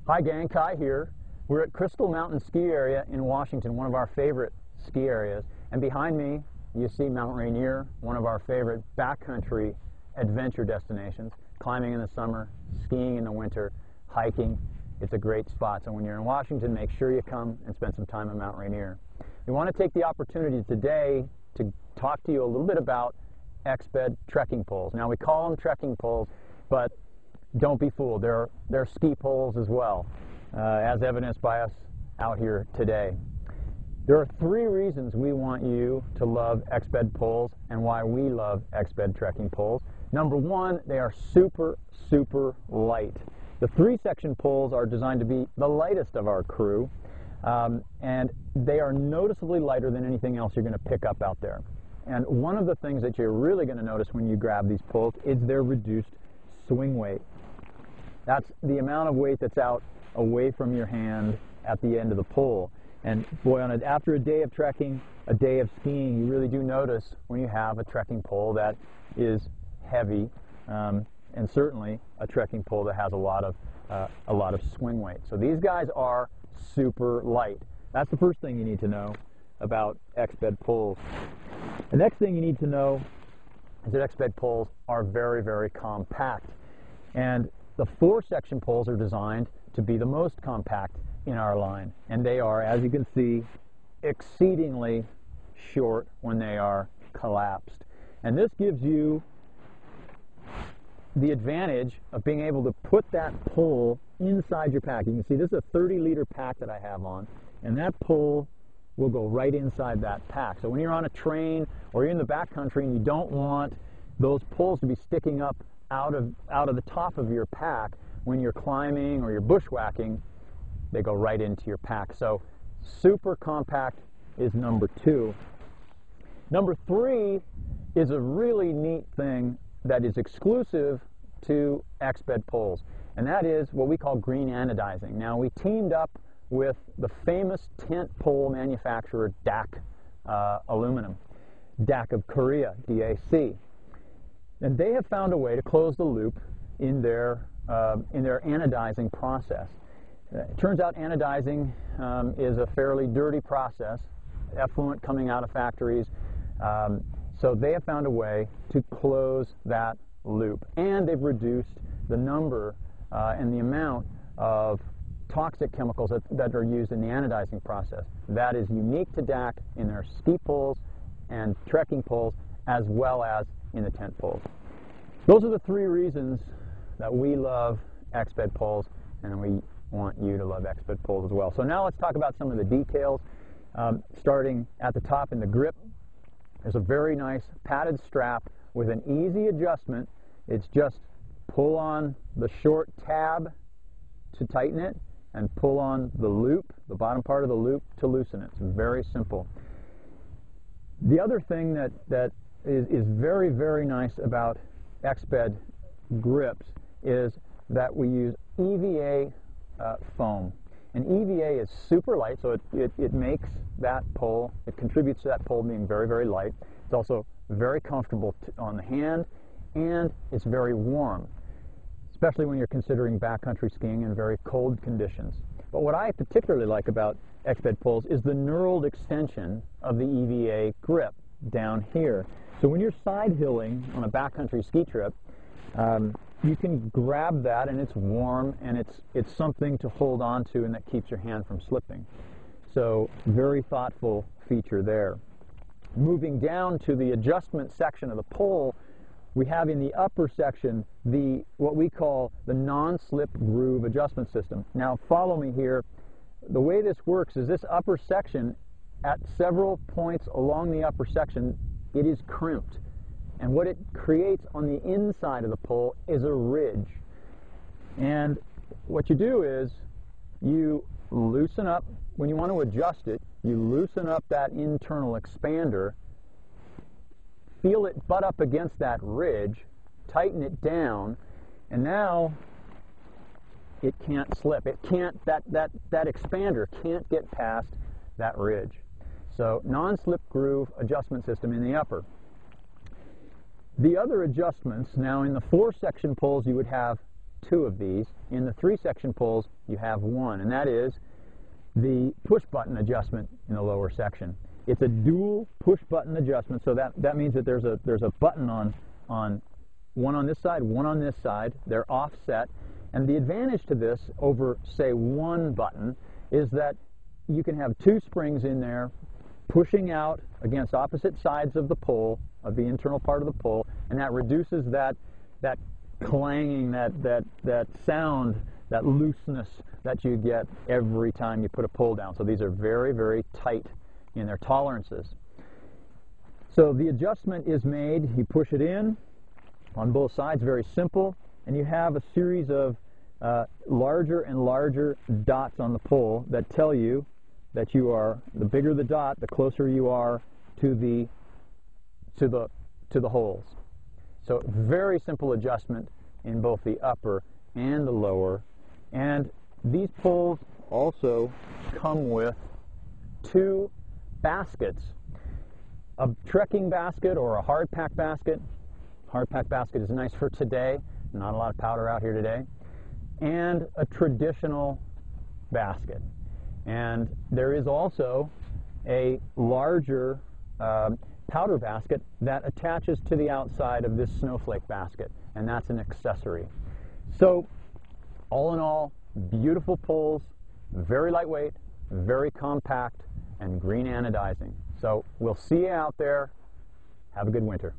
Hi gang, Kai here. We're at Crystal Mountain Ski Area in Washington, one of our favorite ski areas. And behind me, you see Mount Rainier, one of our favorite backcountry adventure destinations. Climbing in the summer, skiing in the winter, hiking. It's a great spot. So when you're in Washington, make sure you come and spend some time at Mount Rainier. We want to take the opportunity today to talk to you a little bit about Exped trekking poles. Now we call them trekking poles, but don't be fooled. They're ski poles as well, as evidenced by us out here today. There are three reasons we want you to love Exped poles and why we love Exped trekking poles. Number one, they are super, super light. The three-section poles are designed to be the lightest of our crew, and they are noticeably lighter than anything else you're going to pick up out there. And one of the things that you're really going to notice when you grab these poles is their reduced swing weight. That's the amount of weight that's out away from your hand at the end of the pole. And boy, after a day of trekking, a day of skiing, you really do notice when you have a trekking pole that is heavy, and certainly a trekking pole that has a lot of swing weight. So these guys are super light. That's the first thing you need to know about Exped poles. The next thing you need to know is that Exped poles are very, very compact. And the four-section poles are designed to be the most compact in our line. And they are, as you can see, exceedingly short when they are collapsed. And this gives you the advantage of being able to put that pole inside your pack. You can see this is a 30-liter pack that I have on, and that pole will go right inside that pack. So when you're on a train or you're in the backcountry and you don't want those poles to be sticking up out of the top of your pack when you're climbing or you're bushwhacking, they go right into your pack. So super compact is number two. Number three is a really neat thing that is exclusive to Exped poles, and that is what we call green anodizing. Now we teamed up with the famous tent pole manufacturer DAC Aluminum, DAC of Korea, DAC. And they have found a way to close the loop in their anodizing process. It turns out anodizing is a fairly dirty process, effluent coming out of factories. So they have found a way to close that loop. And they've reduced the number and the amount of toxic chemicals that are used in the anodizing process. That is unique to DAC in their ski poles and trekking poles, as well as in the tent poles. Those are the three reasons that we love Exped poles, and we want you to love Exped poles as well. So now let's talk about some of the details. Starting at the top in the grip, there's a very nice padded strap with an easy adjustment. It's just pull on the short tab to tighten it and pull on the loop, the bottom part of the loop, to loosen it. It's very simple. The other thing that is very, very nice about Exped grips is that we use EVA foam. And EVA is super light, so it makes that pole, it contributes to that pole being very, very light. It's also very comfortable on the hand, and it's very warm, especially when you're considering backcountry skiing in very cold conditions. But what I particularly like about Exped poles is the knurled extension of the EVA grip down here. So when you're side hilling on a backcountry ski trip, you can grab that, and it's warm, and it's something to hold on to, and that keeps your hand from slipping. So very thoughtful feature there. Moving down to the adjustment section of the pole, we have in the upper section what we call the non-slip groove adjustment system. Now follow me here. The way this works is this upper section, at several points along the upper section, it is crimped. And what it creates on the inside of the pole is a ridge. And what you do is you loosen up, when you want to adjust it, you loosen up that internal expander, feel it butt up against that ridge, tighten it down, and now it can't slip. It can't, that expander can't get past that ridge. So non-slip groove adjustment system in the upper. The other adjustments, now in the four-section poles you would have 2 of these. In the 3-section pulls, you have 1, and that is the push button adjustment in the lower section. It's a dual push button adjustment, so that means that there's a button on one on this side, one on this side. They're offset, and the advantage to this over, say, one button is that you can have 2 springs in there pushing out against opposite sides of the pull, of the internal part of the pull, and that reduces that clanging, that sound, that looseness that you get every time you put a pull down. So these are very, very tight in their tolerances. So the adjustment is made, you push it in on both sides, very simple, and you have a series of larger and larger dots on the pull that tell you that you are, the bigger the dot, the closer you are to the holes. So very simple adjustment in both the upper and the lower. And these pulls also come with 2 baskets, a trekking basket or a hard pack basket. Hard pack basket is nice for today, not a lot of powder out here today, and a traditional basket. And there is also a larger powder basket that attaches to the outside of this snowflake basket, and that's an accessory. So all in all, beautiful pulls, very lightweight, very compact, and green anodizing. So we'll see you out there. Have a good winter.